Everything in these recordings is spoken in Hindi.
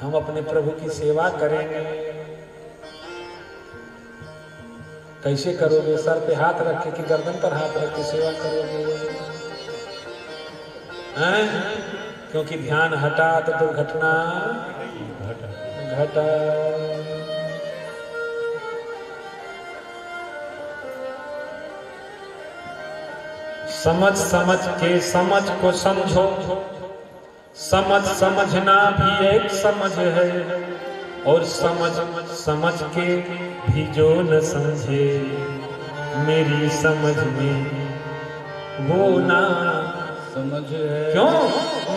हम अपने प्रभु की सेवा करेंगे। कैसे करोगे? सर पे हाथ रख के कि गर्दन पर हाथ रख के सेवा करोगे? क्योंकि ध्यान हटा तो दुर्घटना घटा। समझ समझ के समझ को समझो, समझ समझना भी एक समझ है, और समझ समझ के भी जो न समझे मेरी समझ में वो ना समझ है। क्यों?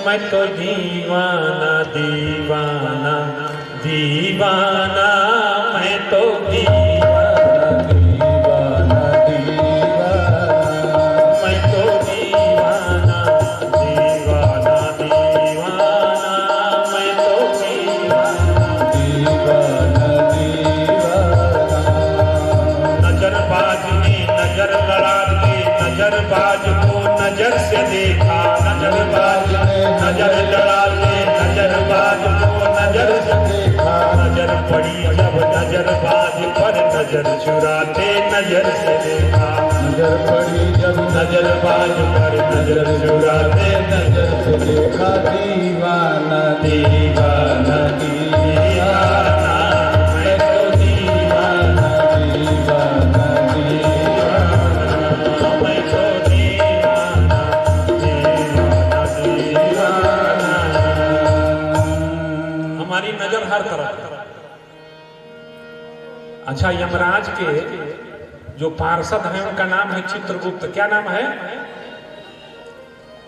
मैं तो दीवाना दीवाना दीवाना, मैं तो दीवाना दीवाना दीवाना, मैं तो दीवाना दीवाना दीवाना, मैं तो दीवाना दीवाना दीवाना। नजरबाज ने नजर लड़ा के नजरबाज को नजर से देखा, नजरबाज ने नजर लड़ा के नजरबाज को नजर से देखा। नजर पड़ी जब नजरबाज पर नजर चुराते नजर से देखा, नजर पड़ी जब नजरबाज पर नजर चुराते नजर से देखा। दीवाना दीवाना दीवाना, मैं तो दीवाना दीवाना दीवाना, मैं तो दीवाना दीवाना दीवाना। हमारी नजर हर तरफ। अच्छा, यमराज के जो पार्षद हैं उनका नाम है चित्रगुप्त। क्या नाम है?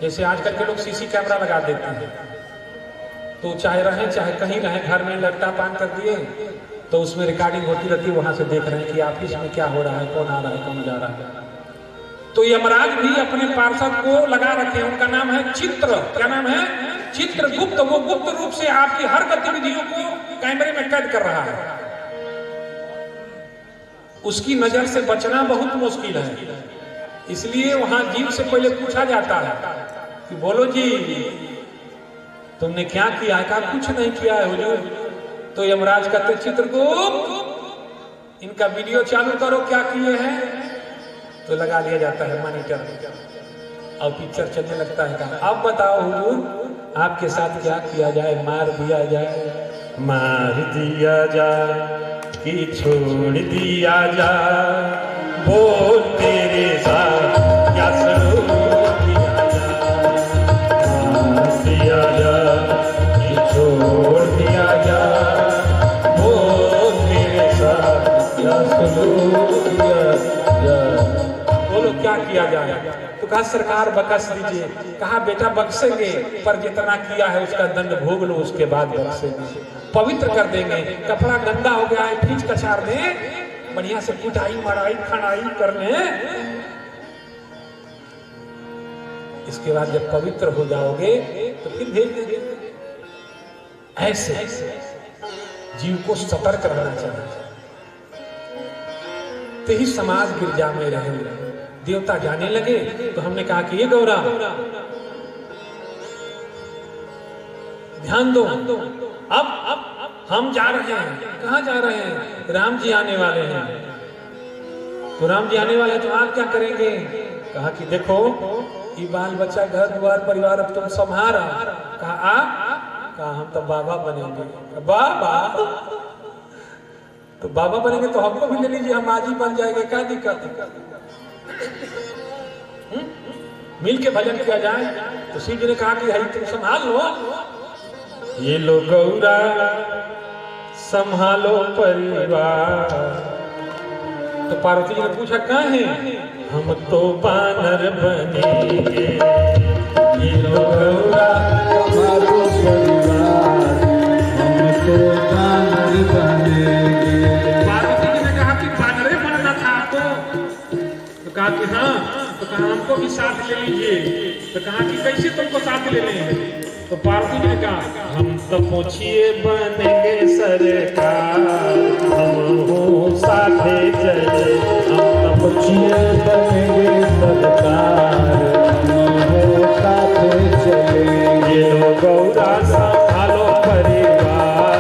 जैसे आजकल के लोग सीसी कैमरा लगा देते हैं, तो चाहे रहें चाहे कहीं रहें, घर में लैपटॉप ऑन कर दिए तो उसमें रिकॉर्डिंग होती रहती है, वहां से देख रहे हैं कि ऑफिस में क्या हो रहा है, कौन आ रहा है, कौन जा रहा है। तो यमराज भी अपने पार्षद को लगा रखे हैं, उनका नाम है चित्र। क्या नाम है? चित्रगुप्त। वो गुप्त रूप से आपकी हर गतिविधियों को कैमरे में कैद कर रहा है। उसकी नजर से बचना बहुत मुश्किल है, इसलिए वहां जीव से पहले पूछा जाता है कि बोलो जी तुमने क्या किया है? कहा कुछ नहीं किया है हुजूर। तो यमराज कहते चित्रगुप्त इनका वीडियो चालू करो, क्या किए हैं? तो लगा लिया जाता है मॉनिटर और पिक्चर चलने लगता है। कहा अब बताओ हुजूर आपके साथ क्या किया जाए? मार दिया जाए, मार दिया जाए कि छोड़ दिया जाए? बोल तेरे साथ क्या सलूक किया जाए? मार दिया जाए कि छोड़ दिया जाए? बोल तेरे साथ क्या सलूक किया जाए? बोलो क्या किया जाए? तो कहा सरकार बख्श दीजिए। कहा बेटा बख्शेंगे, पर जितना किया है उसका दंड भोग लो, उसके बाद बख्शेंगे, पवित्र कर देंगे। कपड़ा गंदा हो गया है खींच कचार दें, बढ़िया से कुटाई मराई खनाई कर लें, इसके बाद जब पवित्र हो जाओगे तो फिर भेज देंगे। ऐसे जीव को सतर्क रहना चाहिए, तो ही समाज गिरजा में रहे। देवता जाने लगे तो हमने कहा कि ये गौरा ध्यान दो, अब हम जा रहे हैं। कहाँ जा रहे हैं? राम जी आने वाले हैं। तो राम जी आने वाले हैं तो आप क्या करेंगे? कहा कि देखो ये बाल बच्चा घर द्वार परिवार अब तुम संभारा। कहा आप? कहा हम तो बाबा बनेंगे। बाबा? तो बाबा बनेंगे तो हमको भी ले लीजिए, हम आज ही बन जाएंगे, क्या दिक्कत है? मिल के भजन किया जाए। तो शिव जी ने कहा कि तुम संभाल लो, ये लो गौरा संभालो परिवार। तो पार्वती जी ने पूछा कहाँ है? हम तो बानर बनेंगे, ये लो गौरा संभालो परिवार, हम तो बानर बनेंगे। पार्वती जी ने कहा कि बानरे बनना था आपको? तो कहा कि हाँ। तो कहा हमको भी साथ ले लीजिए। तो कहा कि कैसे तुमको साथ ले लेंगे? तो पार्वती जी ने कहा हम तो पूछिए बनेंगे सरकार, हम हो साथे चले। हम तो पूछिए बनेंगे सरकार, हम हो साथे चले। ये लो गौरा संभालो परिवार,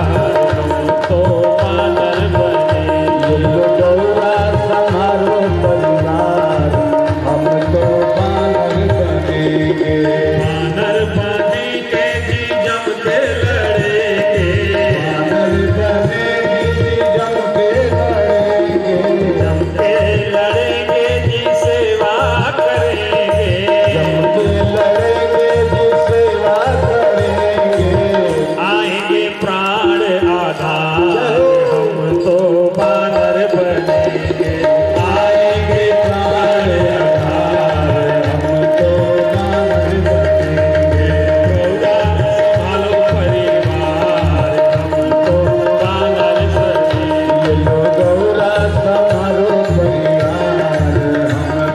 प्राण आधार हम तो बानर बनेंगे, आएंगे प्राण आधार हम तो बानर बनेंगे। गौरा संभालो परिवार हम तो बानर बनेंगे। लो गौरा संभालो परिवार हम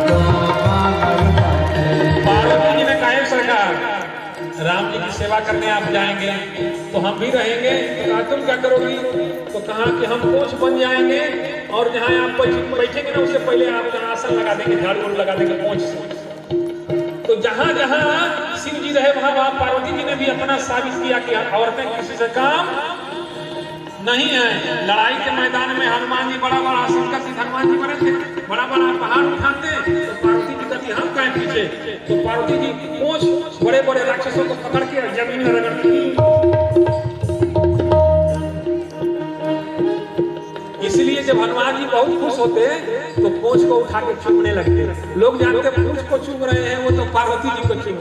तो बानर बनेंगे। पार्वती जी ने कहा "है सरकार, राम जी की सेवा करने आप जाएंगे तो हम भी रहेंगे, तो कहा तुम क्या करोगी? तो कहा कि हम कोच बन जाएंगे और जहाँ आप बैठेंगे ना उससे पहले आप जहाँ आसन लगा देंगे, झाड़ू वाड़ू लगा देंगे कोच से। तो जहाँ जहाँ शिव जी रहे वहाँ वहाँ पार्वती जी ने भी अपना साबित किया कि औरतें किसी से काम नहीं है। लड़ाई के मैदान में हनुमान जी बड़ा बड़ा आसन करते, हनुमान जी बड़े थे, बड़ा बड़ा पहाड़ उठाते, तो पार्वती जी कहती हम कहें पीछे, तो पार्वती जी कोच बड़े बड़े राक्षसों को पकड़ के जमीन में रगड़ती। इसलिए जब हनुमान जी बहुत खुश होते तो पूंछ को उठा के चूमने लगते। लोग जानते पूंछ को चूम रहे हैं, वो तो पार्वती जी को चूम।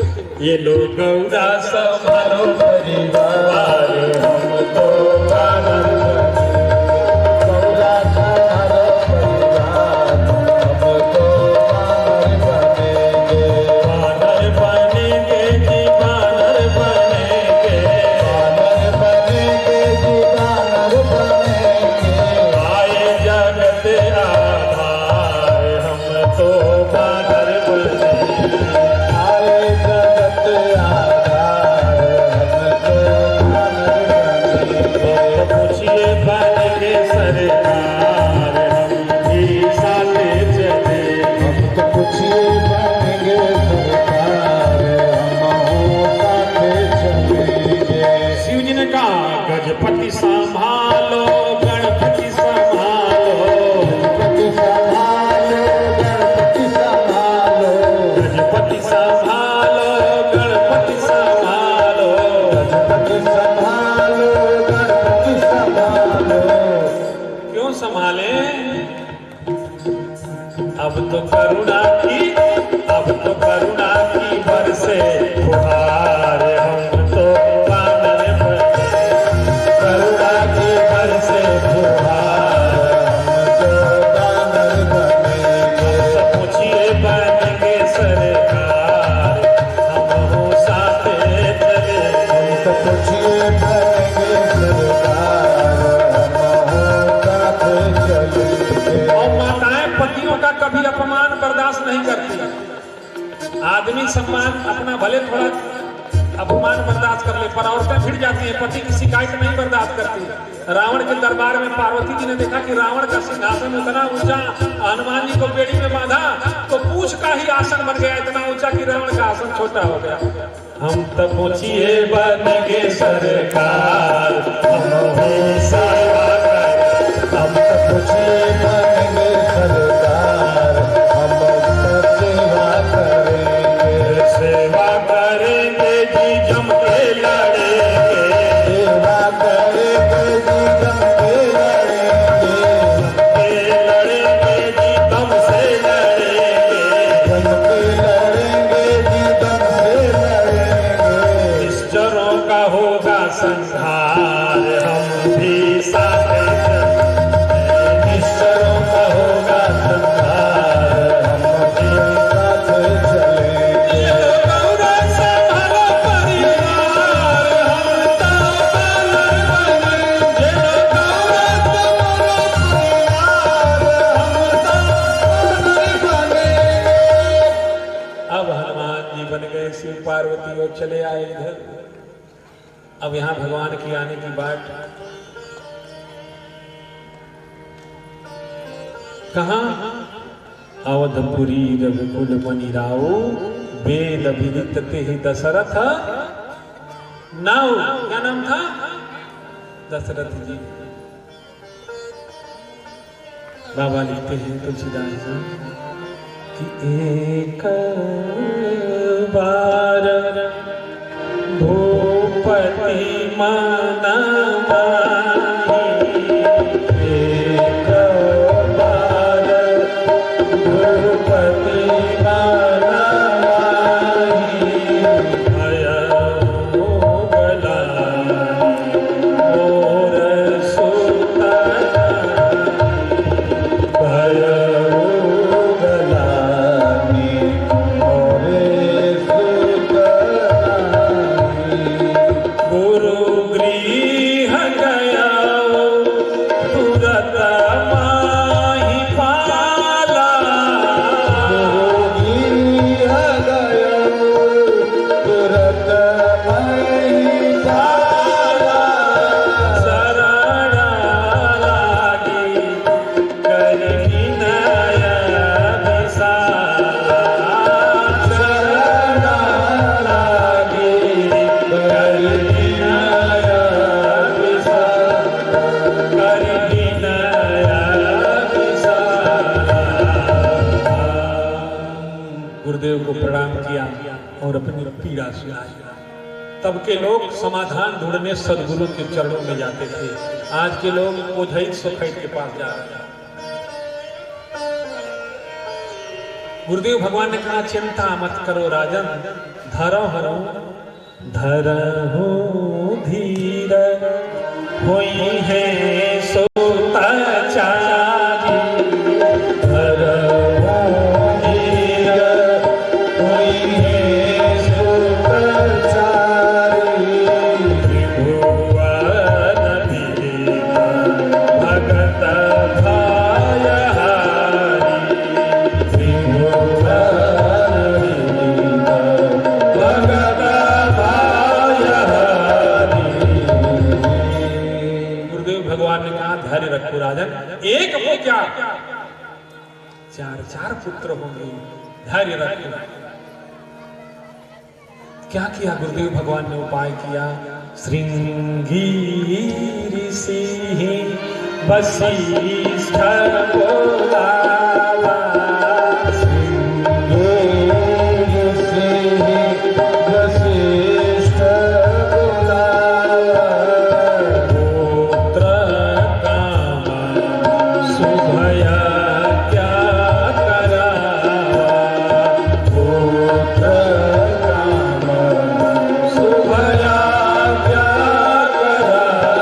ये लोग गौरा संभालो परिवार हम तो बानर बनेंगे। गौरा संभालो परिवार हम तो बानर बनेंगे। बानर बनेंगे जी बानर बनेंगे, बानर बनेंगे जी बानर बनेंगे। आए जगत आधार हम तो बानर बनेंगे। आए जगत आधार हम तो बानर बनेंगे। पूछिए बन के सरकार हम भी साथे चले। हम तो पूछिए बनेंगे सरकार हम साथे चलेंगे। शिव जी ने कहा गजपति संभालो गणपति संभालो, गणपति संभालो गणपति संभालो। गजपति संभालो गणपति संभालो। गणपति संभालो गणपति संभालो। क्यों संभाले? अब तो करुणा की बरसे फुहार हम तो बानर बने। करुणा की बरसे फुहार हम तो बानर बनेंगे। सब पूछिए बनेंगे सरकार हम हो साथे चले। हम तो पूछिए बनेंगे सरकार हम साथे चलेंगे। और माताएं पतियों का कभी अपमान बर्दाश्त नहीं करती। आदमी सम्मान अपना भले थोड़ा अपमान बर्दाश्त कर ले, पर औरतें भिड़ जाती हैं, पति की शिकायत नहीं बर्दाश्त करती। रावण के दरबार में पार्वती जी ने देखा कि रावण का सिंहासन इतना ऊंचा, हनुमान जी को बेड़ी में बांधा तो पूछ का ही आसन बन गया इतना ऊंचा कि रावण का आसन छोटा हो गया। हम तो पूछिए बनेंगे सरकार हम हो सेवा करें। हम तो पूछिए बनेंगे सरकार हम तो सेवा करेंगे। सेवा करेंगे जी जम के लड़ेंगे, सेवा करेंगे जी जम के लड़ेंगे। लड़ेंगे जी दम से लड़ेंगे। जम के लड़ेंगे जी दम से लड़ेंगे। निश्चरों का होगा संहार हम भी साथे चलेंगे। निश्चरों का होगा संहार हम भी साथे चलेंगे। ये गौरा संभालो परिवार हम तो बानर बनेंगे। गौरा संभालो परिवार हम तो बानर बनेंगे। अब हनुमान जी बन गए शिव पार्वती और चले आए इधर। अब यहाँ भगवान की आने की बात कहाँ? अवधपुरी रघुकुल मणि राव वेद विदित तेहि दशरथ नाउ। क्या नाम था? दशरथ जी। बाबा लिखते हैं तुलसीदास जी कि एक बार भूपति मन माही, एक बार भूपति मन माही। भय हो गला को प्रणाम किया और अपनी पीड़ा सुनाई। तब के लोग समाधान ढूंढने सदगुरु के चरणों में जाते थे। आज के लोग ओझई सोखैत के पास जा रहे हैं। गुरुदेव भगवान ने कहा चिंता मत करो राजन, धरहु धीर होई है सोताचारी, धरहु धीर होई है सोताचारी, त्रिभुवन विदित भगत भायहारी, त्रिभुवन विदित भगत भायहारी। गुरुदेव भगवान ने कहा धैर्य रखो राजन, एक वो क्या 4 पुत्र होंगे, धैर्य रखो। क्या किया गुरुदेव भगवान ने? उपाय किया। श्रृंगी ऋषि वशिष्ठ बोलावा, श्रृंगी ऋषि वशिष्ठ बोलावा, पुत्र काम शुभया क्या करावा, पुत्र काम शुभया क्या करावा।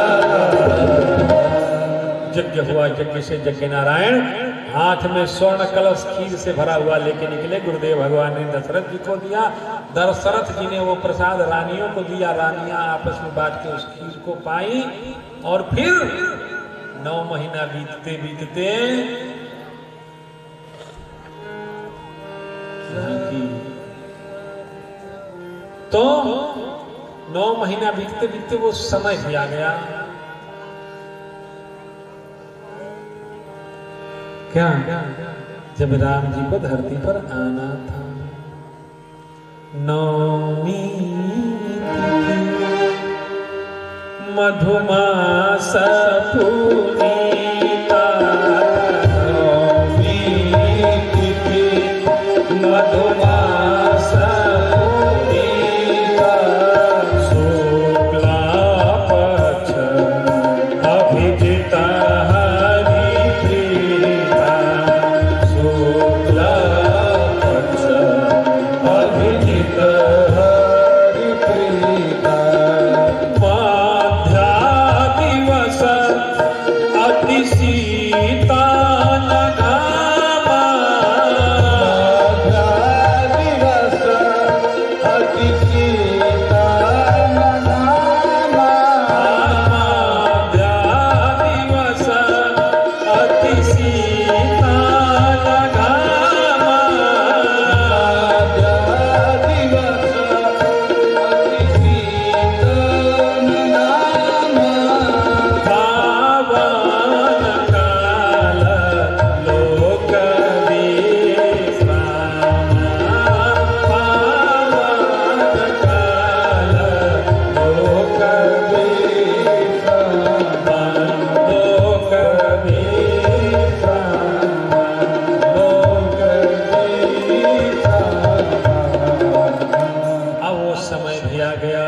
यज्ञ हुआ। यज्ञ से यज्ञ नारायण हाथ में स्वर्ण कलश खीर से भरा हुआ लेके निकले। गुरुदेव भगवान ने दशरथ जी को दिया। दशरथ जी ने वो प्रसाद रानियों को दिया। रानियां आपस में बांट के उस खीर को पाई। और फिर 9 महीना बीतते बीतते तो 9 महीना बीतते बीतते वो समय भी आ गया। क्या? जब राम जी को धरती पर आना था। 9वीं तिथि मधुमास पूर्णिमा, 9वीं तिथि मधुमास पूर्णिमा, शुक्ला पक्ष अभिजिता हरिप्रीता, शुक्ला पक्ष अभिजित हरिप्रीता, माध्या दिवस अति शीतल घामा, माध्या दिवस अति शीतल घामा, माध्या दिवस अति शीतल घामा, माध्या दिवस अति शीतल घामा, पावन काल लोक विश्राम, पावन काल लोक विश्राम, लोक विश्राम, लोक अब वो समय भी आ गया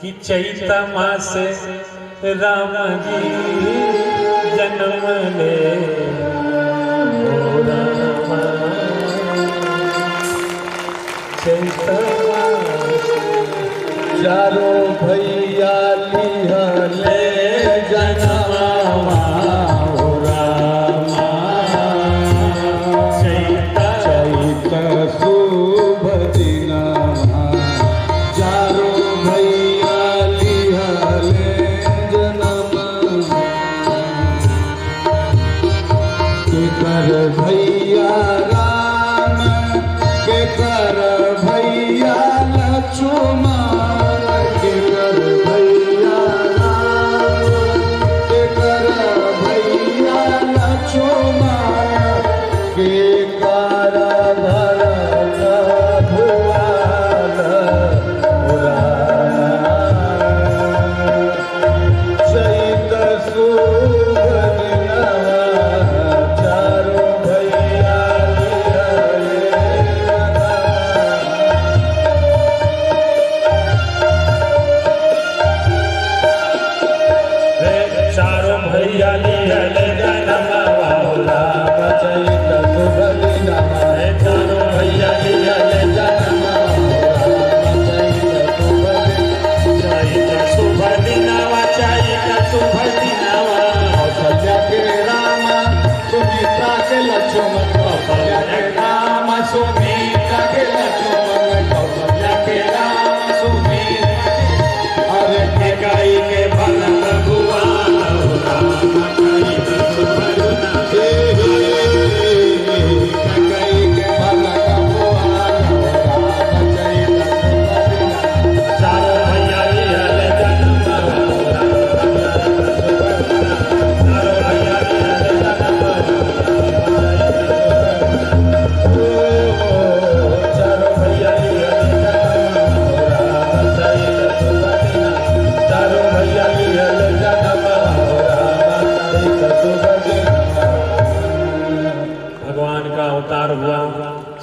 कि चैत मास राम जी जन्म ले। ओ रामा, चैत मास चारों भैया लिहले जनमावा हो रामा, चैत चैत शुभ दिनमा, चारों भैया लिहले जनमावा, केकर भैया राम, केकर भैया लक्ष्मण, केकर भैया राम,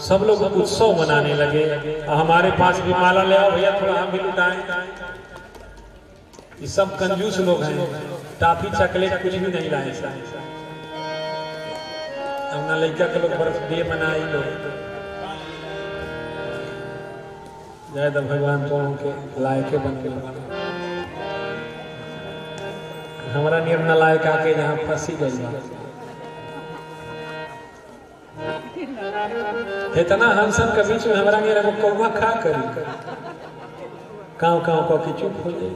सब लोग उत्सव मनाने लगे। हमारे पास भी माला ले आओ भैया, थोड़ा हम भी लुटाएं। ये सब कंजूस लोग हैं, टाफी चॉकलेट कुछ भी नहीं लाए। अपना लड़का के लोग बर्थडे मनाई लो, जय तो भगवान तो उनके लायके बन गए। हमारा नियम न लायक आके यहाँ फंसी गई। इतना हंसन के बीच में हमारा मेरा कौवा खा करी काव काव की चुप हो जाए।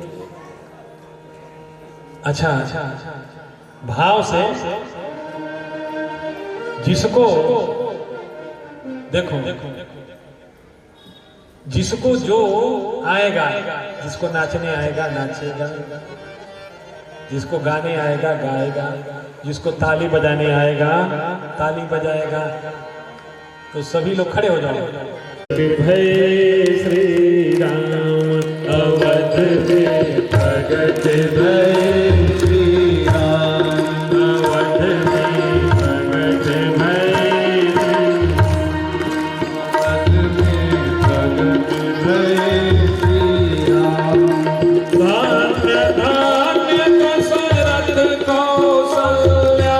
अच्छा भाव से जिसको देखो जिसको जो आएगा, जिसको नाचने आएगा नाचेगा, जिसको गाने आएगा गाएगा, जिसको ताली बजाने आएगा ताली बजाएगा। तो सभी लोग खड़े हो जाओ। भय श्री राम अवध में भगत भय श्री राम अवध में भगत भय श्री राम। धान्य धान्य दशरथ कौशल्या,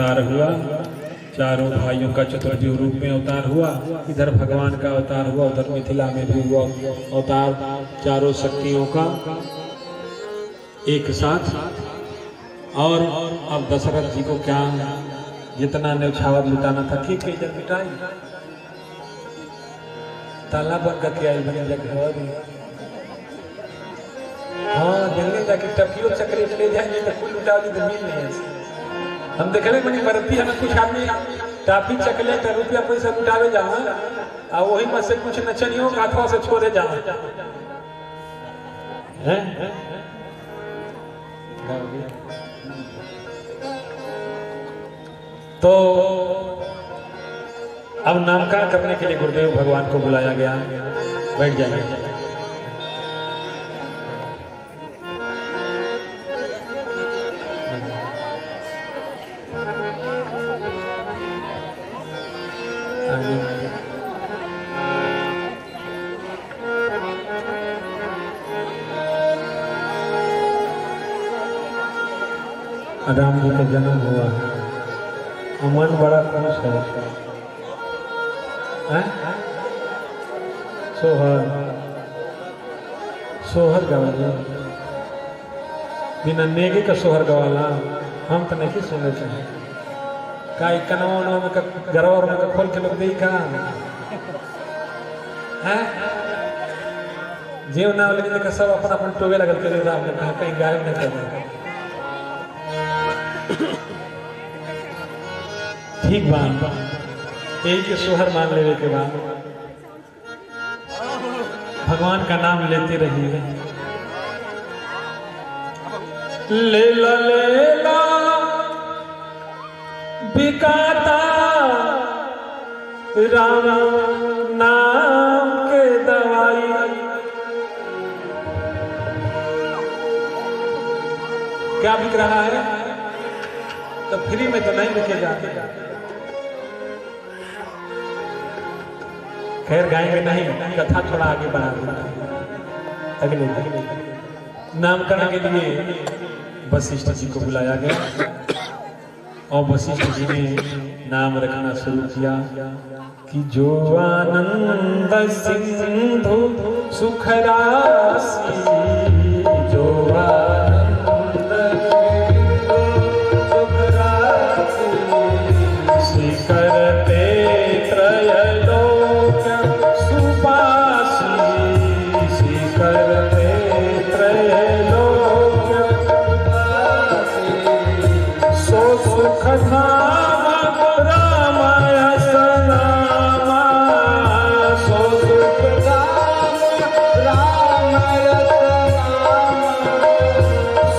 अवतार हुआ, चारों भाइयों का चतुर्भुज रूप में अवतार हुआ, इधर भगवान का अवतार हुआ, उधर मिथिला में भी हुआ अवतार, चारों शक्तियों का एक साथ। और अब दशरथ जी को क्या जितना न्यौछावर लुटाना था ठीक है जब मिटाई, ताला बन का क्या बने जगह। हाँ जल्दी जाके टपियो चक्रे चले जाएंगे तो कुल लुटाओगी तो मिल नहीं है। हम देख रहे बनी बरती हमें कुछ आदमी टाफी चकले तो रुपया पैसा लुटावे जाओ और वही में से कुछ नचनियों का हाथों से छोड़े जाओ। तो अब नामकरण करने के लिए गुरुदेव भगवान को बुलाया गया। बैठ जाइए। राम जी का जन्म हुआ, मन बड़ा खुश है। सोहर सोहर गवाला बिना नेगे का सोहर गवाला हम तो नहीं सुने चाहिए का कनवा में का गरवा में का खोल के लोग दे का है जीव ना लेकिन का सब अपन अपन टोवे लगल के राम ने कहा कहीं गायब नहीं कर। ठीक बात यही के सोहर मान लेने के बाद भगवान का नाम लेते रहिए। लेला लेला बिकाता राम नाम के दवाई, क्या बिक रहा है तो फ्री में तो नहीं बिकेगा। खैर गाएंगे नहीं, कथा थोड़ा आगे बढ़ा देते। अगले नामकरण के लिए वशिष्ठ जी को बुलाया गया और वशिष्ठ जी ने नाम रखना शुरू किया कि जो आनंद सिंधु सुख राशि, जो आनंद सुख राशि, करते त्रयलोक सुपासी, करते त्रयलोक सुपासी, सो सुख धाम रामाय सनामा, सो सुख धाम रामाय सनामा,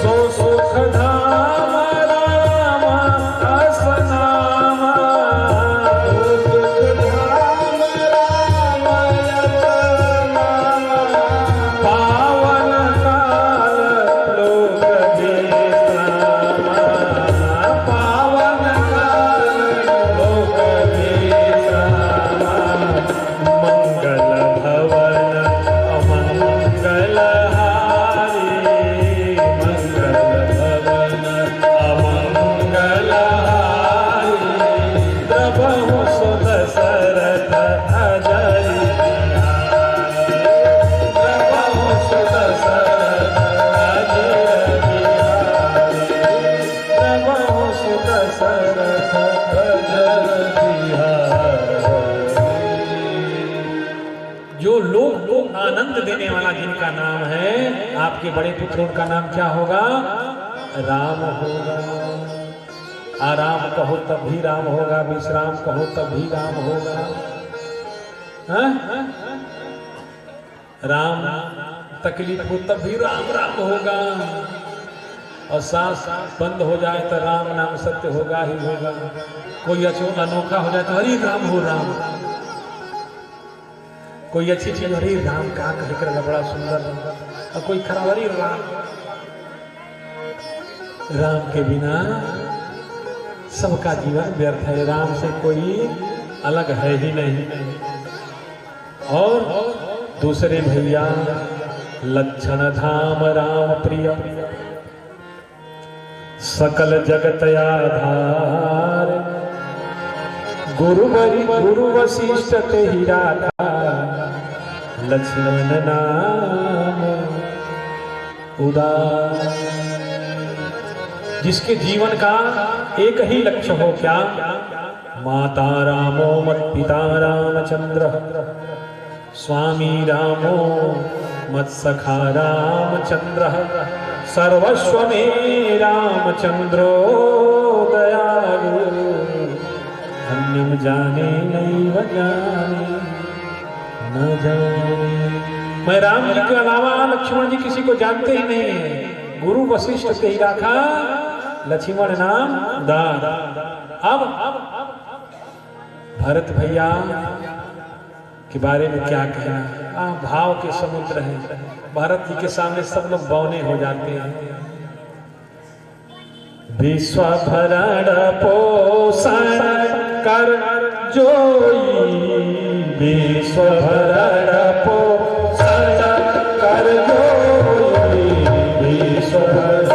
सो सुख धाम रामाय सनामा, आनंद देने वाला जिनका नाम है, आपके बड़े पुत्र उनका नाम क्या होगा? राम होगा। आराम कहो तब भी राम होगा, विश्राम कहो तब भी राम होगा। राम तकलीफ हो तब भी राम राम होगा, और सांस बंद हो जाए तो राम नाम सत्य होगा ही होगा। कोई अनोखा हो जाए तो हरि राम हो राम, कोई अच्छी चीज हरी राम का कहकर बड़ा सुंदर, और कोई खराब हरी राम। राम के बिना सबका जीवन व्यर्थ है, राम से कोई अलग है ही नहीं। और दूसरे भैया लक्षण धाम राम प्रिय, सकल जगत आधार, गुरु वशिष्ठ ते ही राखा, लक्ष्मण नाम उदार। जिसके जीवन का एक ही लक्ष्य हो, क्या? माता रामो मत पिता रामचंद्र, स्वामी रामो मत सखा रामचंद्र, सर्वस्व में रामचंद्रो दयालु, अन्यम जाने नैव जाने न जाने। मैं राम जी के अलावा लक्ष्मण जी किसी को जानते ही नहीं है। गुरु वशिष्ठ से ही राखा, लक्ष्मण नाम दार। अब भरत भैया के बारे में क्या कहना? भाव के समुद्र हैं। भरत जी के सामने सब लोग बौने हो जाते हैं। विश्व भरण पोषण कर जोई, विश्व भरण पोषण कर जोई, विश्व भरण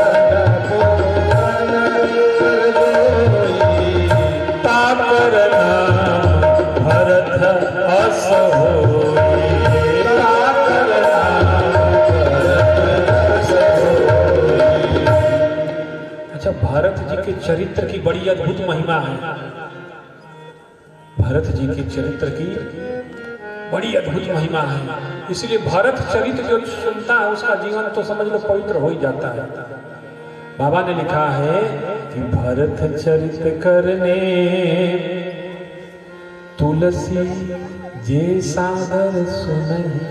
पोषण कर जोई, तापर नाम भरत अस होई, तापर नाम भरत अस होई। अच्छा, भरत जी के चरित्र की बड़ी अद्भुत महिमा है। भरत जी के चरित्र की बड़ी अद्भुत महिमा है। इसलिए भरत चरित्र जो सुनता है उसका जीवन तो समझ लो पवित्र हो ही जाता है। बाबा ने लिखा है कि भरत चरित्र करने तुलसी जे सादर सुनहि।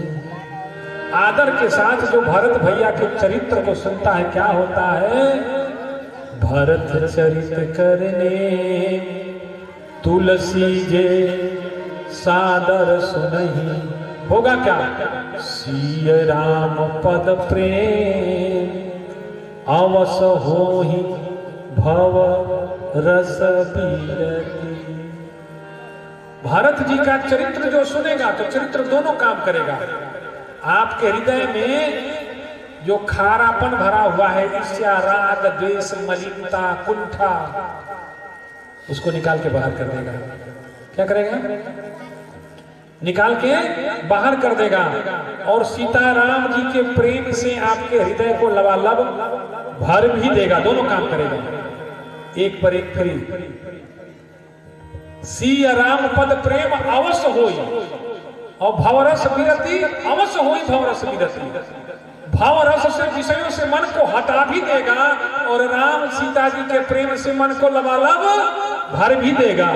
आदर के साथ जो भरत भैया के चरित्र को सुनता है, क्या होता है? भरत चरित्र करने तुलसी जे सादर सुनहि। होगा क्या? सिय राम पद प्रेम अवस होहि, भव रस बीरति। भारत जी का चरित्र जो सुनेगा तो चरित्र दोनों काम करेगा। आपके हृदय में जो खारापन भरा हुआ है, ईर्ष्या, राग, द्वेष, मलिनता, कुंठा, उसको निकाल के बाहर कर देगा। क्या करेगा? निकाल के बाहर कर देगा। और सीताराम जी के प्रेम से आपके हृदय को लबालब भर भी देगा। दोनों काम करेगा, एक पर एक फ्री। सिय राम पद प्रेम अवश्य होई, और भवरस विरति अवश्य होई, भवरस विरति। भावरस से विषयों से मन को हटा भी देगा, और राम सीता जी के प्रेम से मन को लबालब भर भी देगा।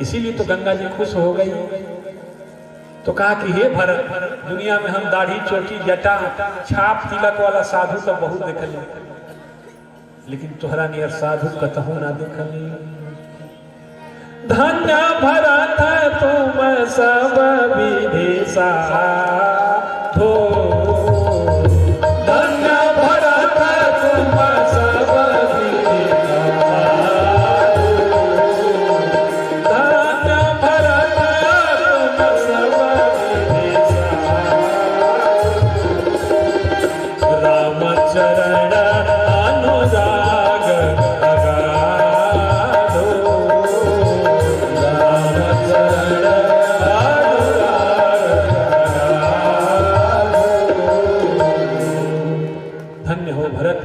इसीलिए तो गंगा जी खुश हो गई, तो कहा कि हे भरत, दुनिया में हम दाढ़ी, चोटी, जटा, छाप, तिलक वाला साधु तो बहुत देखल, लेकिन तोहरा नियर साधु कतहु ना देखल। धन्य भरत तुम सब विधि साधो, धन्य भरत तुम सब विधि साधो, धन्य भरत तुम सब विधि साधो, रामचरण अनुराग अगाधो, रामचरण अनुराग अगाधो। धन्य हो भरत,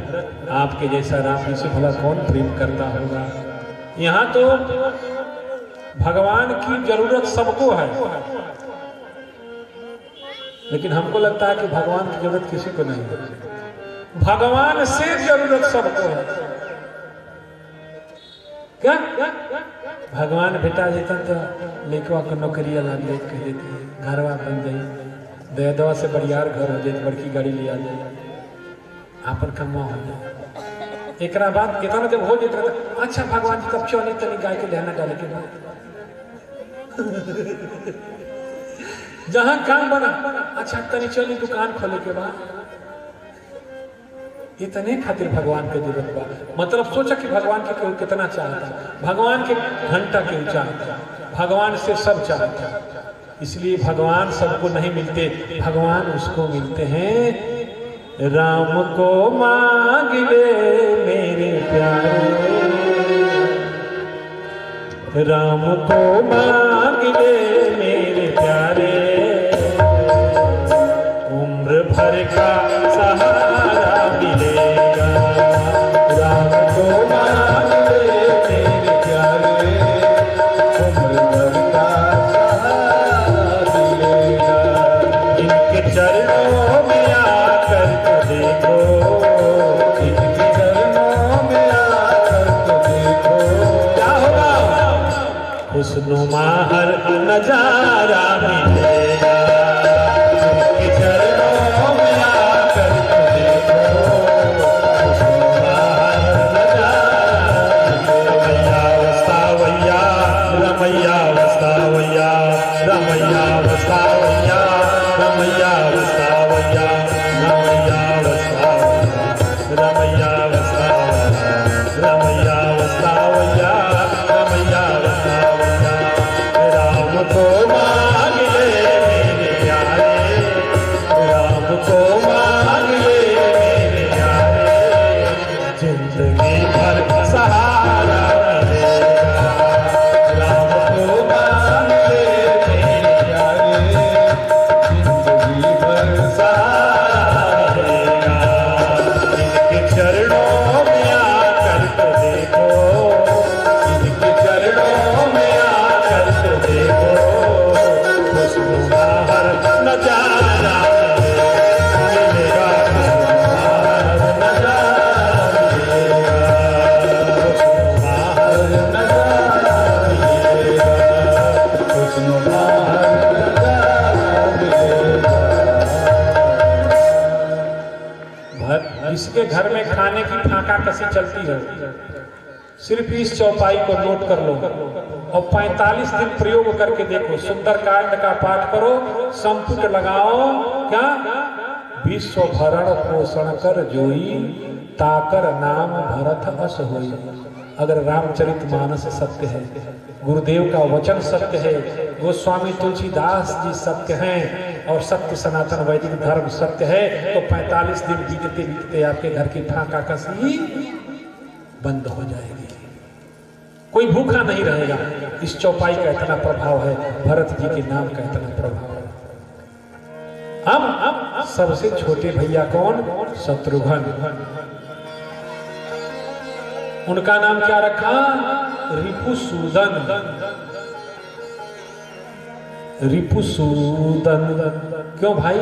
आपके जैसा राम से भला कौन प्रेम करता होगा। यहाँ तो भगवान की जरूरत सबको है, लेकिन हमको लगता है कि भगवान की जरूरत किसी को नहीं है। भगवान से जरूरत सबको है। क्या भगवान बेटा देता तो लेकवा को नौकरिया लाग जाए, कह देती, घरवा बन जाए, दया से बड़ियार घर हो जाए, बड़की गाड़ी लिया जाए, आपन कमा हो जाए। एक बाद कितना जब हो जाता था, अच्छा भगवान जी कब चौने तनी गाय के लेना डाले के बाद जहां काम बना, अच्छा तनी चली दुकान खोले के बाद, इतने खातिर भगवान के जरूरत बा। मतलब सोचा कि भगवान के केवल कितना चाहता, भगवान के घंटा क्यों चाहता, भगवान से सब चाहता। इसलिए भगवान सबको नहीं मिलते, भगवान उसको मिलते हैं राम को मांग ले मेरे प्यारे, राम को मांग ले मेरे प्यारे, उम्र भर का सहारा मिलेगा। राम को मांग ले मेरे प्यारे, उम्र भर का सहारा मिलेगा। इनके चरणों में आकर तो देखो, इनके चरणों में आकर तो देखो, क्या होगा? खुशनुमा हर नजारा मिलेगा। इनके चरणों में आकर तो देखो, खुशनुमा हर नजारा। रमैया वस्तावैया, रमैया वस्तावैया, रमैया वस्तावैया, रमैया वस्तावैया, रमैया वस्तावैया, रमैया वस्तावैया, रमैया वस्तावैया। राम को मांग ले मेरे प्यारे, राम को मांग ले मेरे प्यारे, जिंदगी भर सहारा मिलेगा। राम को मांग ले मेरे प्यारे, जिंदगी भर सहारा मिलेगा। इनके चरणों में आकर तो देखो, इनके चरणों में आकर तो देखो, खुशनुमा हर नजारा मिलेगा, खुशनुमा हर नजारा मिलेगा, खुशनुमा हर नजारा मिलेगा, खुशनुमा हर नजारा मिलेगा। इसके घर में खाने की फाका कसी चलती है, सिर्फ इस चौपाई को नोट कर लो और 45 दिन प्रयोग करके देखो। सुंदरकांड का पाठ करो, संपुट लगाओ, क्या? विश्व भरण पोषण कर जोई, ताकर नाम भरत अस होई। अगर रामचरितमानस सत्य है, गुरुदेव का वचन सत्य है, गोस्वामी तुलसीदास जी सत्य हैं और सत्य सनातन वैदिक धर्म सत्य है, तो 45 दिन बीतते बीतते आपके घर की फाका कसी बंद हो जाएगी, कोई भूखा नहीं रहेगा। इस चौपाई का इतना प्रभाव है, भरत जी के नाम का इतना प्रभाव है। अब सबसे छोटे भैया कौन? शत्रुघ्न। उनका नाम क्या रखा? रिपुसूदन। रिपुसूदन क्यों भाई?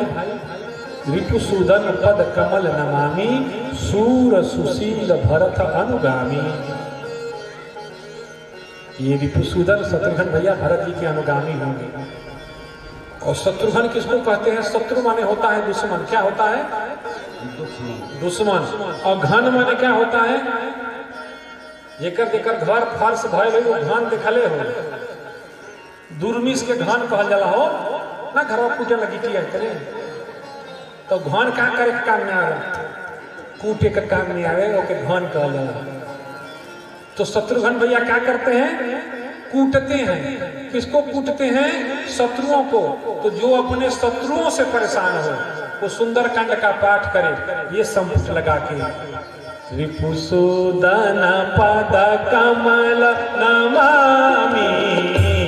रिपुसूदन पद कमल नमामि, सूर सुशील भरत अनुगामी। ये रिपुसूदन शत्रुघ्न भैया भरत जी के अनुगामी होंगे। और शत्रुघ्न किसको कहते हैं? शत्रु माने होता है दुश्मन। क्या होता है? दुश्मन। और घन माने क्या होता है? जेकर जेकर घर फर्श भय हो घन देखले हो, दुर्मिस के घन कहल जाला हो ना, घर कूटे लगी करे तो घन का करे के काम में आवे, कूटे के काम में आवे, ओके घन कहल जाला। तो शत्रुघ्न भैया क्या करते हैं? कूटते हैं। किसको कूटते हैं? शत्रुओं को। तो जो अपने शत्रुओं से परेशान हो वो सुंदरकांड का पाठ करे, ये संपुट लगा के। रिपुसूदन पद कमल नमामि,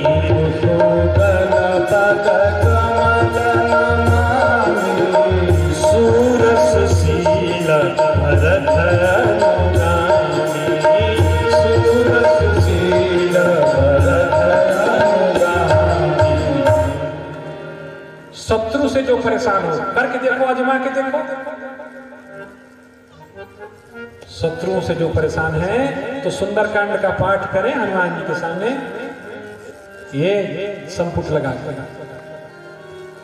रिपुसूदन पद कमल नमामि, सूर सुशील भरत अनुगामी, सूर सुशील भरत अनुगामी। शत्रु से जो परेशान हो, करके देखो, आजमा के देखो। शत्रुओं से जो परेशान है तो सुंदरकांड का पाठ करें हनुमान जी के सामने, ये संपुट लगा कर।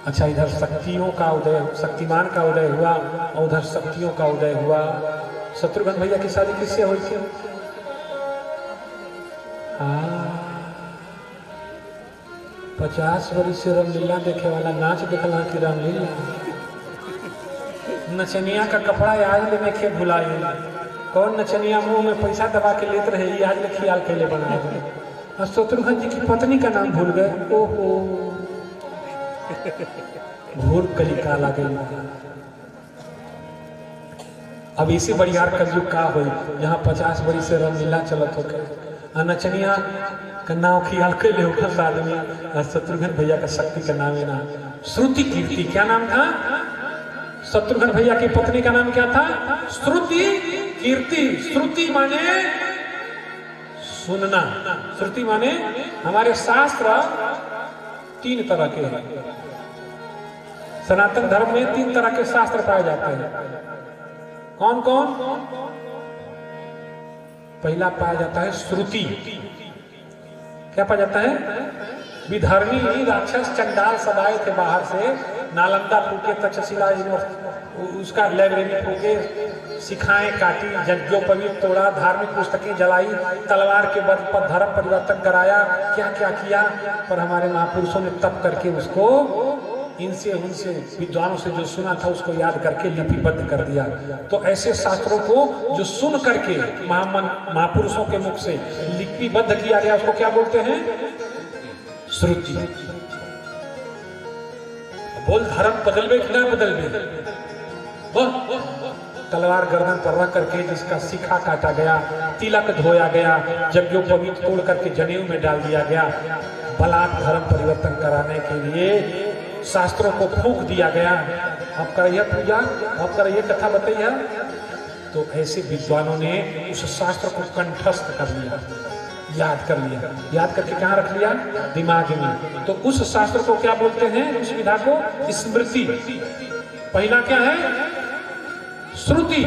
अच्छा, इधर शक्तियों का उदय, शक्तिमान का उदय हुआ और उधर शक्तियों का उदय हुआ। शत्रुघ्न भैया की शादी किससे हुई थी? 50 वर्ष से रामलीला देखे वाला नाच देखला कि रामलीला नचनिया का कपड़ा आज लेने के भुलाई। कौन नचनिया मुंह में पैसा दबा के लेते रहे, ये आज ले ख्याल कैले बनाए गए। और शत्रुघ्न जी की पत्नी का नाम भूल गए। ओहो, भूल कली काला गई। अब इसी बरियार कलयुग का हो यहाँ 50 बरी से रंगलीला चलत होकर नचनिया का नाव खियाल के ले होकर आदमी शत्रुघ्न भैया का शक्ति का नाम है ना श्रुति कीर्ति। क्या नाम था? शत्रुघ्न भैया की पत्नी का नाम क्या था? श्रुति कीर्ति। श्रुति माने सुनना, श्रुति माने हमारे शास्त्र 3 तरह के हैं। सनातन धर्म में 3 तरह के शास्त्र पाए जाते हैं। कौन कौन? पहला पाया जाता है श्रुति। क्या पाया जाता है? विधर्मी राक्षस चंडाल सब आए थे बाहर से, नालंदा फूके, तक्षशिला उसका लाइब्रेरी फूके, सिखाएं काटी, यज्ञोपवीत तोड़ा, धार्मिक पुस्तकें जलाई, तलवार के बल पर धर्म परिवर्तन कराया, क्या क्या किया। पर हमारे महापुरुषों ने तप करके उसको इनसे उनसे विद्वानों से जो सुना था उसको याद करके लिपिबद्ध कर दिया। तो ऐसे शास्त्रों को जो सुन करके महापुरुषों के मुख से लिपिबद्ध किया गया उसको क्या बोलते हैं? श्रुति। बोल धर्म बदलबे कि ना बदलबे? तलवार गर्दन पर रख करके जिसका शिखा काटा गया, तिलक धोया गया, यज्ञोपवीत तोड़ करके जनेऊ में डाल दिया गया, बलात् धर्म परिवर्तन कराने के लिए शास्त्रों को फूंक दिया गया। आप करिए पूजा, आप करिए कथा बताइए। तो ऐसे विद्वानों ने उस शास्त्र को कंठस्थ कर लिया, याद कर लिया। याद करके कहाँ रख लिया? दिमाग में। तो उस शास्त्र को क्या बोलते हैं? उस विधा को स्मृति। पहला क्या है? श्रुति।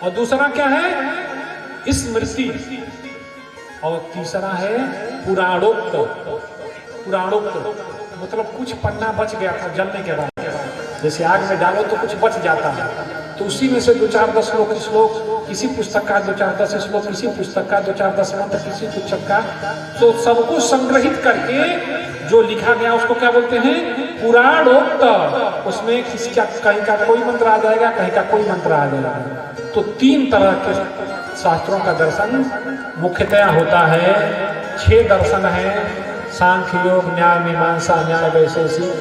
और दूसरा क्या है? स्मृति। और तीसरा है पुराणोक्त। पुराणोक्त मतलब कुछ पन्ना बच गया था जलने के बाद, जैसे आग में डालो तो कुछ बच जाता है, तो उसी में से 2-4-10 श्लोक, किसी पुस्तक का 2-4-10 श्लोक, किसी पुस्तक का 2-4-10 मंत्र, किसी पुस्तक का, तो सबको संग्रहित करके जो लिखा गया उसको क्या बोलते हैं? पुराणोक्त। उसमें किसका कहीं का कोई मंत्र आ जाएगा, कहीं का कोई मंत्र आ जाएगा। तो 3 तरह के शास्त्रों का दर्शन मुख्यतया होता है। 6 दर्शन है, सांख्य, योग, न्याय, मीमांसा, न्याय वैशेषिक।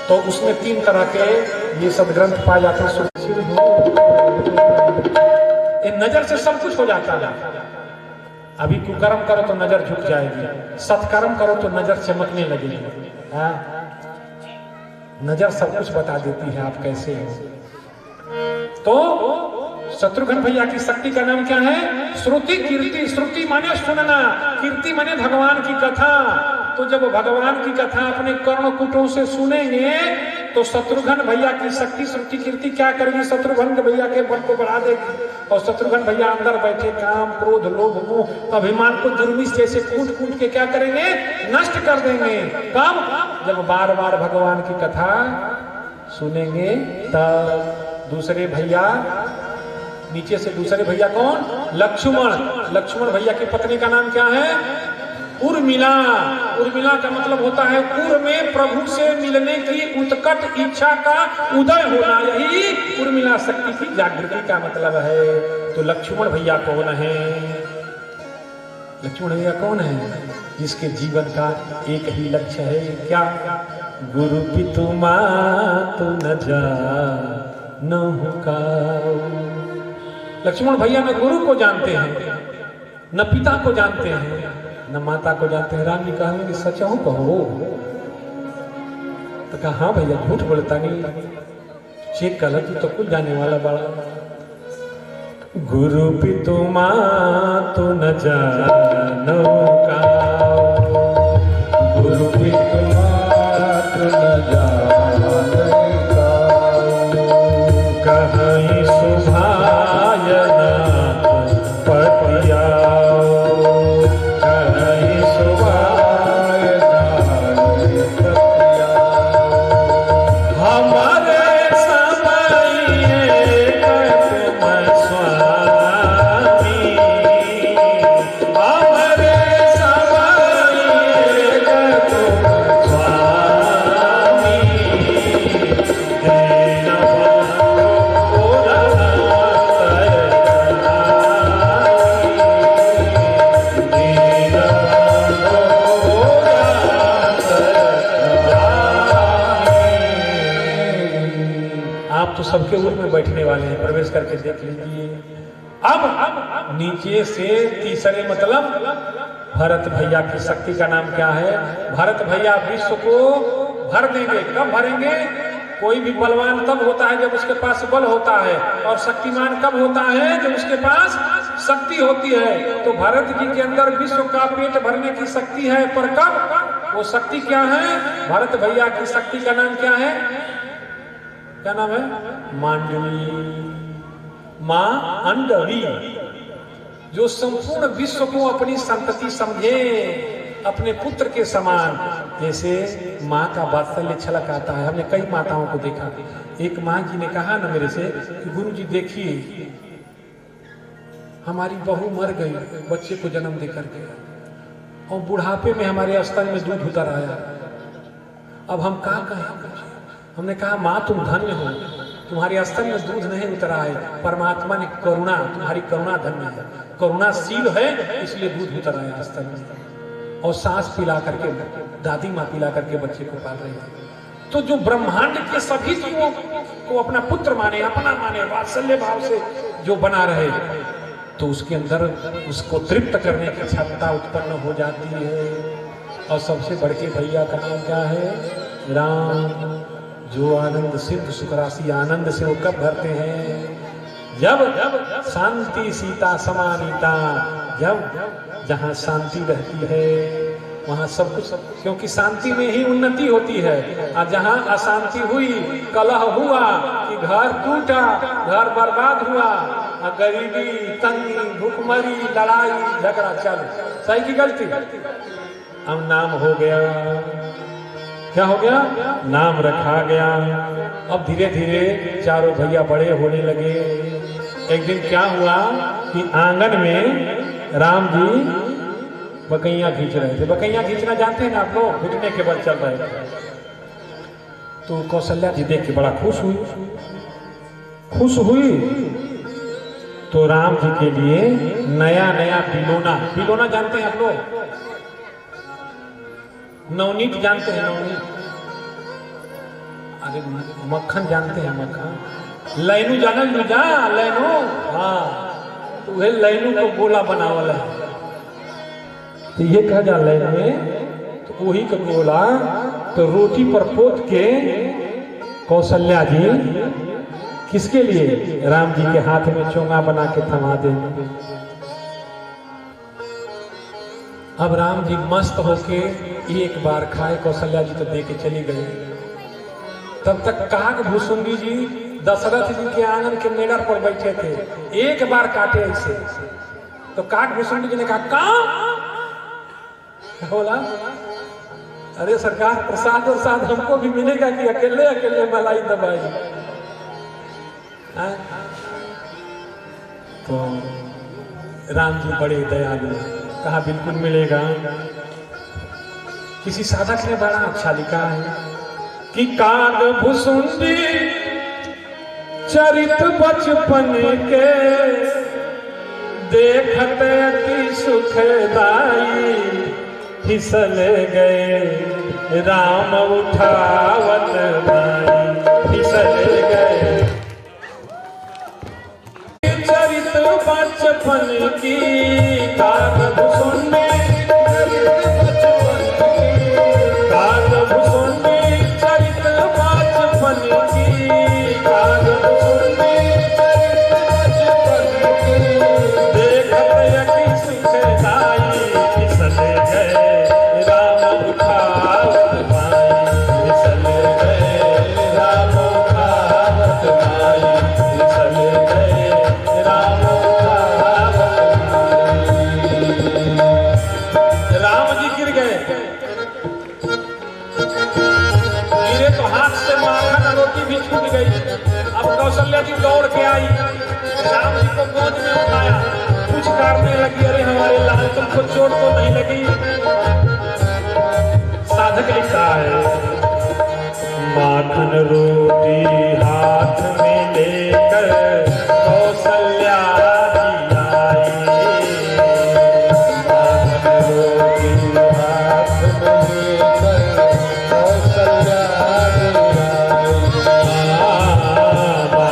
तो उसमें 3 तरह के ये सब ग्रंथ पाए जाते हैं। नजर से सब कुछ हो जाता है। अभी कुकर्म करो तो नजर झुक जाएगी, सत्कर्म करो तो नजर चमकने लगेगी। नजर सब कुछ बता देती है आप कैसे हो। तो शत्रुघ्न भैया की शक्ति का नाम क्या है? श्रुति कीर्ति। श्रुति माने सुनना, कीर्ति माने भगवान की कथा। तो जब भगवान की कथा अपने कर्णकुटों से सुनेंगे तो शत्रुघ्न भैया की शक्ति श्रुति कीर्ति क्या करेगी? शत्रुघ्न भैया के बल को बढ़ा देगी। और शत्रुघ्न भैया अंदर बैठे काम, क्रोध, लोभ, मोह, अभिमान को दुर्मिश जैसे कूट कूट के क्या करेंगे? नष्ट कर देंगे। कब? जब बार बार भगवान की कथा सुनेंगे तब। दूसरे भैया नीचे से, दूसरे भैया कौन? लक्ष्मण। लक्ष्मण भैया की पत्नी का नाम क्या है? उर्मिला। उर्मिला का मतलब होता है उर में प्रभु से मिलने की उत्कट इच्छा का उदय होना, यही उर्मिला शक्ति की जागृति का मतलब है। तो लक्ष्मण भैया कौन है? लक्ष्मण भैया कौन है? जिसके जीवन का एक ही लक्ष्य है, क्या? गुरु पितु मातु न जानहु काऊ। लक्ष्मण भैया न गुरु को जानते हैं, न पिता को जानते हैं, न माता को जानते हैं। राम जी कहेंगे कि सच हो कहो। तो कहा हाँ भैया झूठ बोलता नहीं, चेक कर तू तो कुछ जाने वाला बड़ा। गुरु पितु मातु न जानहु काऊ, गुरु पितु मातु न जानहु काऊ। कहीं सुभाय नाथ पतियाओ, कहीं सुभाय नाथ पतियाओ। हमारे समय सबके उर में बैठने वाले हैं, प्रवेश करके देख लीजिए। अब नीचे से तीसरे मतलब भरत भैया की शक्ति का नाम क्या है? भरत भैया विश्व को भर देंगे। कब भरेंगे? कोई भी बलवान तब होता है जब उसके पास बल होता है, और शक्तिमान कब होता है? जब उसके पास शक्ति होती है। तो भरत जी के अंदर विश्व का पेट भरने की शक्ति है, पर कब? वो शक्ति क्या है? भरत भैया की शक्ति का नाम क्या है? क्या नाम है? मांडवी, मां अंडवी, जो संपूर्ण विश्व को अपनी संतति समझे, अपने पुत्र के समान। जैसे माँ का वात्सल्य छलक आता है। हमने कई माताओं को देखा। एक माँ जी ने कहा ना मेरे से कि गुरु जी देखिए, हमारी बहू मर गई बच्चे को जन्म दे करके, और बुढ़ापे में हमारे स्तन में दूध उतर आया। अब हम क्या कहें? हमने कहा माँ तुम धन्य हो, तुम्हारे स्तन में दूध नहीं उतरा है, परमात्मा ने करुणा, तुम्हारी करुणा धन्य है, करुणाशील है, इसलिए दूध उतर आया स्तन में। और सांस पिला करके, दादी माँ पिला करके बच्चे को पाल रही है। तो जो ब्रह्मांड के सभी जीवों को अपना पुत्र माने, अपना माने, वात्सल्य भाव से जो बना रहे, तो उसके अंदर उसको तृप्त करने की क्षमता उत्पन्न हो जाती है। और सबसे बड़े भैया का नाम क्या है? राम, जो आनंद सिंधु सुख राशि आनंद से वो कब भरते हैं? जब शांति सीता समानीता, जब जहाँ शांति रहती है वहाँ सब कुछ, क्योंकि शांति में ही उन्नति होती है। और जहाँ अशांति हुई, कलह हुआ कि घर टूटा, घर बर्बाद हुआ, और गरीबी, तंगी, भूखमरी, लड़ाई झगड़ा चल, सही की गलती? अब नाम हो गया, क्या हो गया? नाम रखा गया। अब धीरे धीरे चारों भैया बड़े होने लगे। एक दिन क्या हुआ कि आंगन में राम जी बकैया खींच रहे थे। बकैया खींचना जानते हैं ना आप लोग? घुटने के बल चल रहे थे। तो कौशल्या जी देख के बड़ा खुश हुई। तो राम जी के लिए नया नया बिलोना जानते हैं आप लोग? नवनीत जानते हैं? नवनीत, अरे मक्खन जानते हैं? मक्खन, लैनू जानल जा, लैनू, हाँ, तो वह लैनू को गोला बनावल है। तो ये कहा जा लैन में, तो वही का गोला तो रोटी पर पोत के कौशल्या जी किसके लिए? राम जी के हाथ में चोंगा बना के थमा देंगे। अब राम जी मस्त होके एक बार खाए, कौशल्या जी तो दे के चली गई। तब तक काग भुसुंडी जी दशरथ जी के आंगन के मेड़र पर बैठे थे। एक बार काटे ऐसे, तो काग भुसुंडी जी ने कहा कहाँ? बोला अरे सरकार, प्रसाद और साथ हमको भी मिलेगा कि अकेले अकेले मलाई दबाई? तो राम जी बड़े दयालु, कहा बिल्कुल मिलेगा। किसी साधक ने बड़ा अच्छा लिखा है कि काग भुसुंडी चरित बचपन के, देखते अति सुखदाई, फिसल गए राम उठावत भाई, फिसल गए। चरित बचपन की काग भुसुंडी, काग भुसुंडी चरित बचपन की, काग भुसुंडी चरित बचपन की, देखत यकी सुखदाई, फिसल गए राम उठावत भाई, फिसल गए राम उठावत भाई, फिसल गए राम उठावत भाई। राम जी गिर गए, गिरे तो हाथ से माखन रोटी भी छूट गई। अब कौशल्या जी दौड़ के आई, राम जी को गोद में उठाया, कुछ करने लगी, अरे हमारे लाल तुमको चोट तो नहीं लगी? साधक लिखता है माखन रोटी हाथ में लेकर कौशल्या जी आई, माखन रोटी हाथ में लेकर कौशल्या जी आई,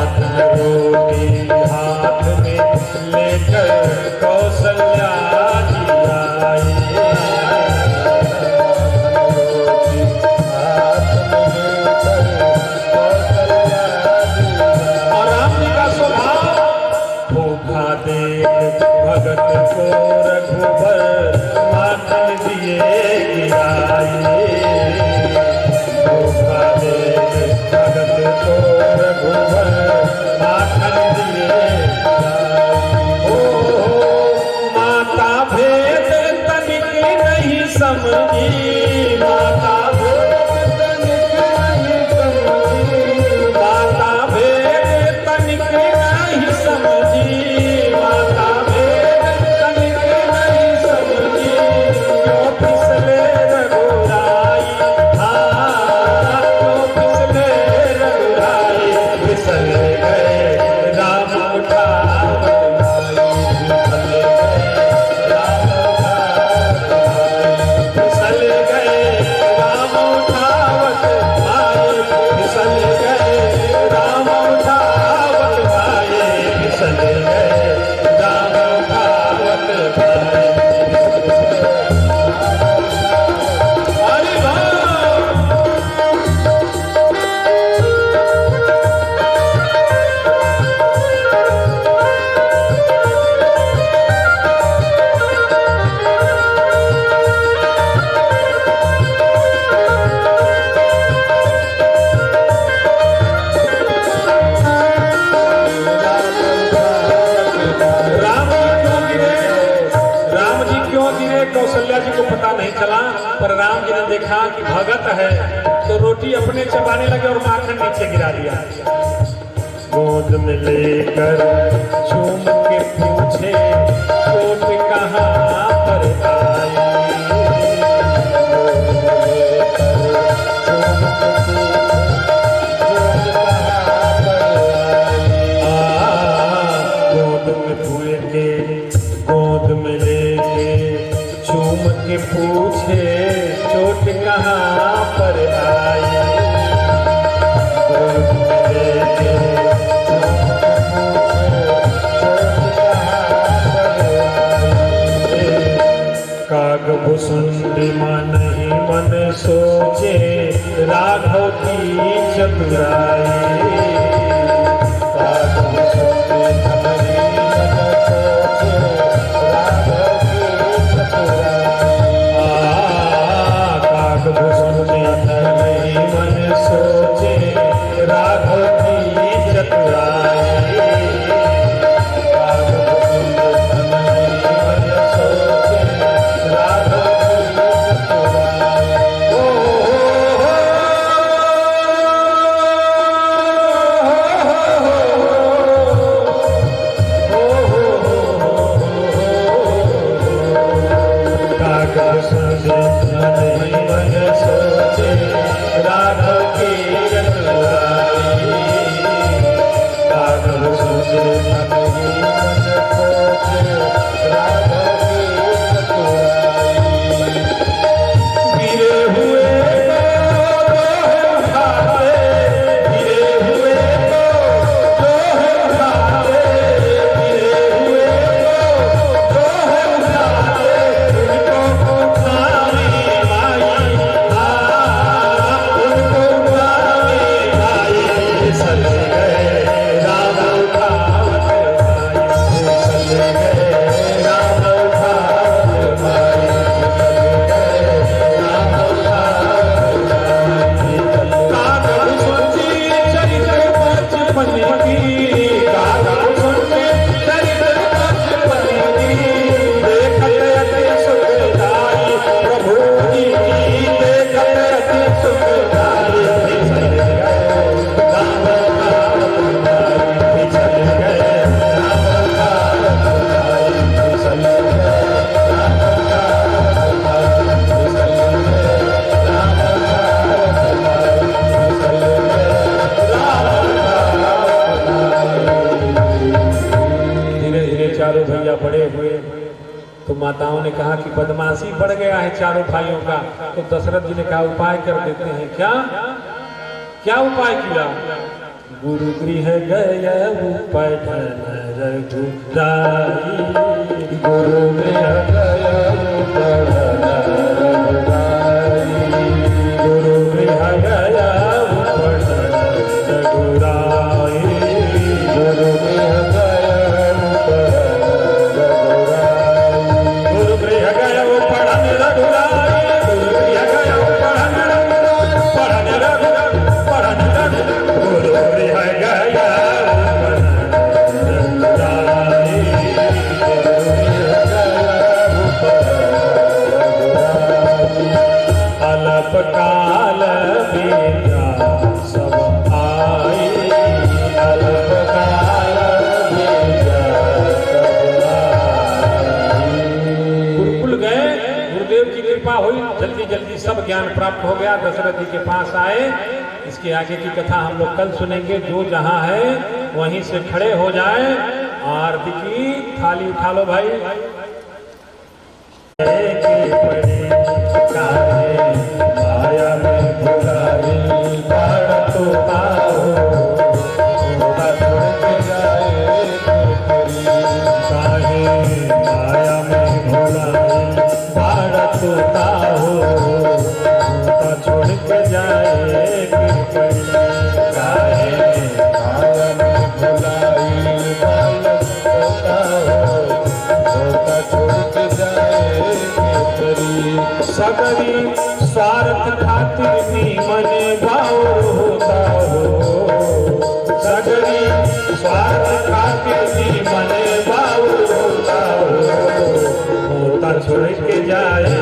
को रघुबर माखन दिए गिराए धोखा दे भगत को रघुबर माखन दिए गिराए। माता भेद तनिक नहीं समझी, माता भेद तनिक नहीं समझी, माता भेद तनिक नहीं समझी, माता भेद तनिक नहीं समझी, क्यों फिसले रघुराई, हाँ क्यों फिसले रघुराई, फिसल गए राम उठावत फिसल गए राम उठावत आए, फिसल गए राम उठावत आए, फिसल गए राम उठावत भाई। अरे वाह। राम जी क्यों गिरे कौशल्या जी को पता नहीं चला, पर राम जी ने देखा कि भगत है तो रोटी अपने चबाने लगे और माखन नीचे गिरा दिया। गोद में लेकर झूम के पूछे चोट कहाँ पर आई, गोद में फूल के गोद में लेके झूम के पूछे चोट कहाँ पर आई, गोद में लेके काग भुसुंडी मन ही मन सोचे राघव की चतुराई। काग भुसुंडी मन ही मन सोचे राघव की चतुराई। काग भुसुंडी मन ही मन सोचे राघव की चतुराई। काग भुसुंडी मन ही मन सोचे राघव की चतुराई। काग भुसुंडी मन ही मन सोचे राघव की चतुराई। काग भुसुंडी मन ही मन सोचे राघव की चतुराई। गिरे हुए को उठाते, गिरे हुए को उठाते, गिरे हुए को उठाते, उनको उठाने आई, उनको उठाने आई, फिसल गए राम उठावत भाई। फिसल गए राम उठावत भाई। राम उठावत भाई। कागज सुनती चरित्र बचपन की, कागज सुनती चरित्र बचपन की, देखत अति सुखदाई प्रभु जी की, देखत अति सुखदाई। फिसल गए राम उठावत भाई। फिसल गए राम उठावत भाई। फिसल गए राम उठावत भाई। फिसल गए राम उठावत भाई। फिसल गए धीरे धीरे चारों भैया बड़े हुए तो माताओं ने कहा कि बदमाशी बढ़ गया है चारों भाइयों का, तो दशरथ जी ने कहा उपाय कर देते हैं। क्या क्या उपाय किया? गुरु गृह गय पठन रघुराई। गुरु गृह गय पठन रघुराई। गुरु गृह गय पठन रघुराई। गुरु गृह गय पठन रघुराई। सब ज्ञान प्राप्त हो गया, दशरथ जी के पास आए। इसके आगे की कथा हम लोग कल सुनेंगे। जो जहां है वहीं से खड़े हो जाए, आरती की थाली उठा लो भाई। माया में भुलाई बाढ़ तो आओ, छोड़ के जाए काहे माया में भुलाई बाढ़ तो आओ, छोड़ के जाए काहे माया में भुलाई बाढ़ तो आओ, छोड़ के जाए सगरी स्वार्थ खातिर नीमन बाउर होता हो, सगरी स्वार्थ खातिर नीमन बाउर होता होता छोड़ के जाए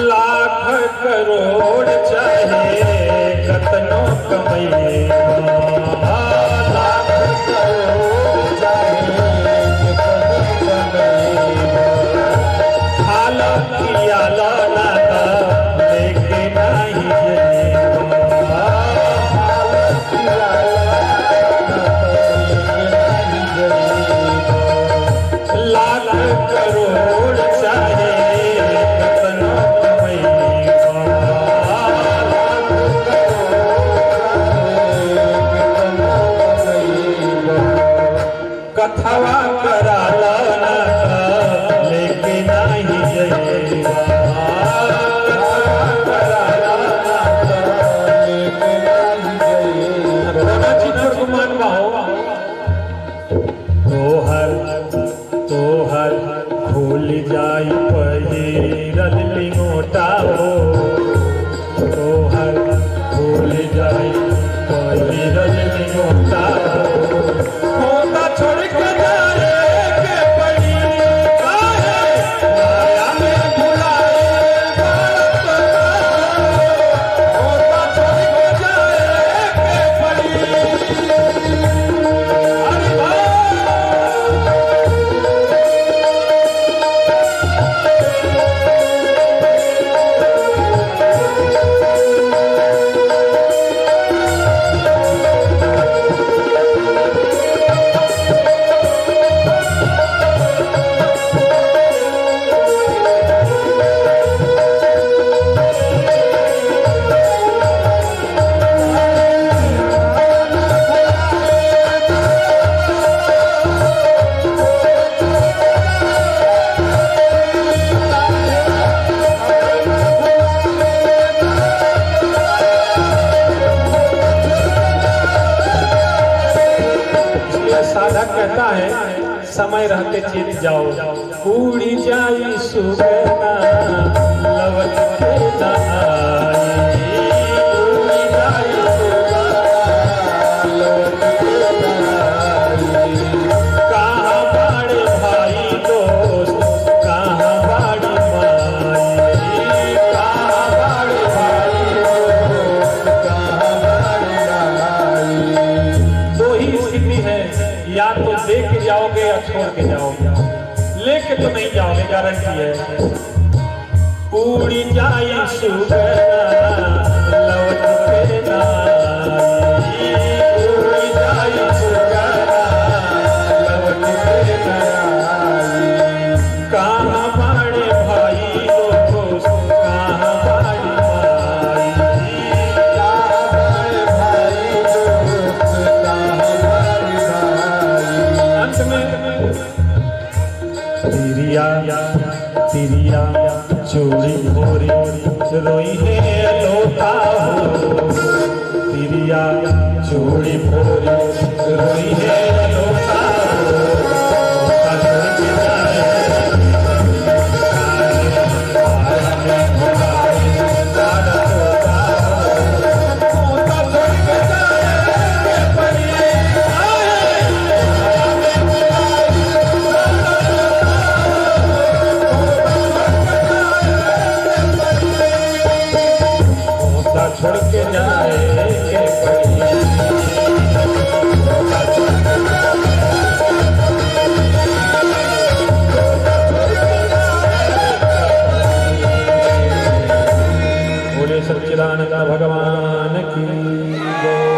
लाख करोड़ चाहे कतनो कमैये, लाख करोड़ चाहे कतनो कमैये, खाला पिया लाना लेके नहीं जइबा, खाला पिया लाना लेके नहीं जइबा, लाख करोड़ चाहे कथवा करा लाना लेके नहीं जइबा, करा लाना लेके नहीं जइबा, चित्र गुमान बाहो तोहर खुल जाई पहिरल लिंगोटा हो, तोहर खुल जाई पहिरल लिंगोटा हो, छोड़ के जाए के पड़ी, काहे माया में भुलाए होता छोड़ के जाए के पड़ी। साधक कहता है समय रहते चेत जाओ, उड़ी जाई सुगना लवत के ना आई, उड़ी जाई सुगना लवत के ना आई, कहाँ बाड़े भाई दोस्त कहाँ बाड़ी माई, कहाँ बाड़े भाई दोस्त कहाँ बाड़ी माई। दो ही स्थिति है, या तो देख जाओगे या छोड़ के जाओगे, लेके तो नहीं जाओगे, गारंटी है। उड़ी जाई सुगना लौट के ना आई, उड़ी जाई सुगना लौट के ना आई, कहाँ बाड़े भाई दोस्त कहाँ बाड़ी माई, कहाँ बाड़े भाई दोस्त कहाँ बाड़ी माई। अंत में तिरिया चोरी भोरी रोई है लोटा हो, तिरिया चोरी भोरी रोई है लोटा हो, लोटा छोड़ के जाए छोड़ के जाए बोले सच्चिदानंद भगवान की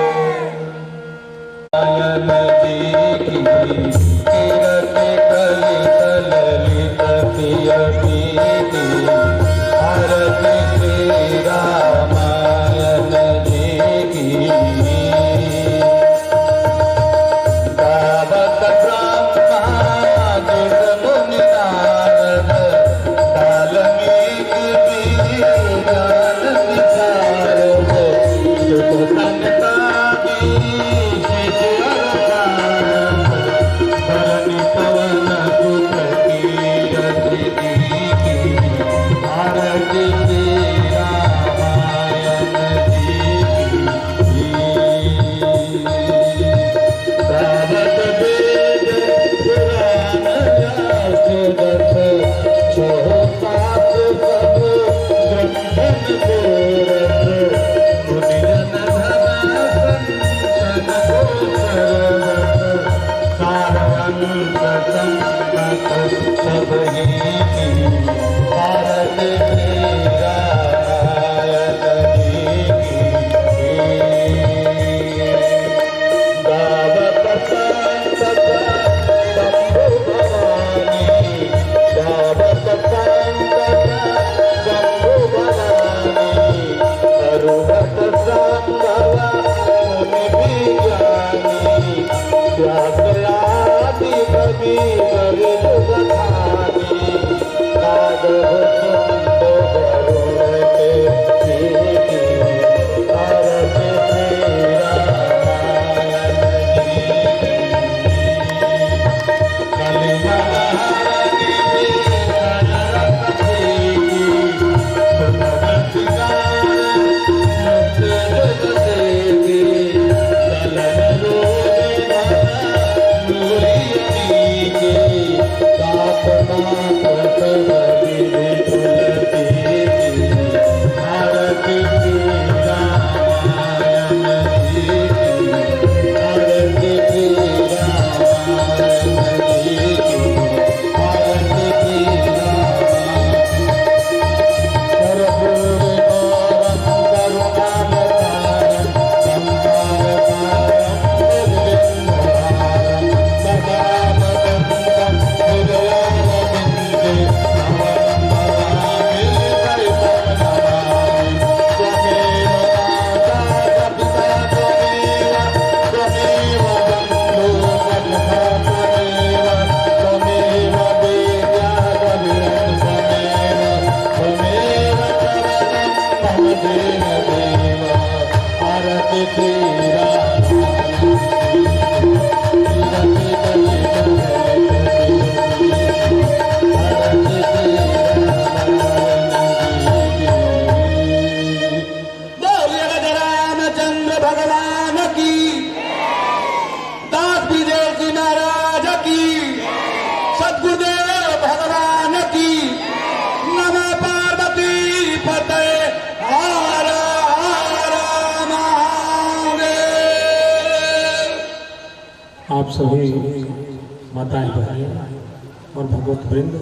आप सभी माताएं बहनें और भगवत वृंद